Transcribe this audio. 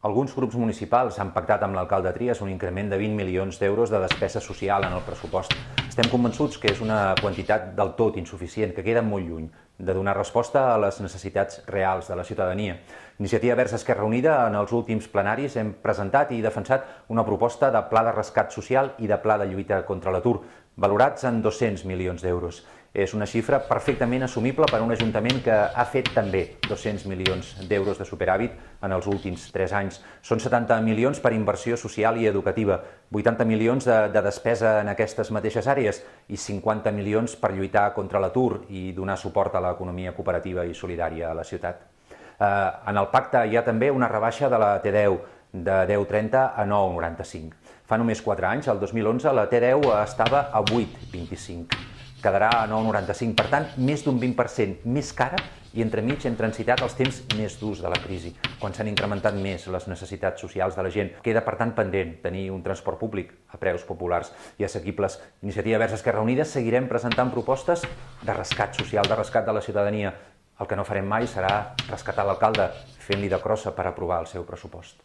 Alguns grups municipals han pactat amb l'alcalde Trias un increment de 20 milions d'euros de despesa social en el pressupost. Estem convençuts que és una quantitat del tot insuficient, que queda molt lluny de donar resposta a les necessitats reals de la ciutadania. Iniciativa Verds Esquerra Unida, en els últims plenaris hem presentat i defensat una proposta de pla de rescat social i de pla de lluita contra l'atur, valorats en 200 milions d'euros. És una xifra perfectament assumible per a un ajuntament que ha fet també 200 milions d'euros de superàvit en els últims 3 anys. Són 70 milions per inversió social i educativa, 80 milions de despesa en aquestes mateixes àrees i 50 milions per lluitar contra l'atur i donar suport a l'economia cooperativa i solidària a la ciutat. En el pacte hi ha també una rebaixa de la T10 de 10,30 a 9,95. Fa només 4 anys, el 2011, la T10 estava a 8,25. Quedarà a 9,95, per tant, més d'un 20% més cara i entremig hem transitat els temps més durs de la crisi, quan s'han incrementat més les necessitats socials de la gent. Queda, per tant, pendent tenir un transport públic a preus populars i assequibles. Iniciativa Verds Esquerra Unida seguirem presentant propostes de rescat social, de rescat de la ciutadania. El que no farem mai serà rescatar l'alcalde fent-li de crossa per aprovar el seu pressupost.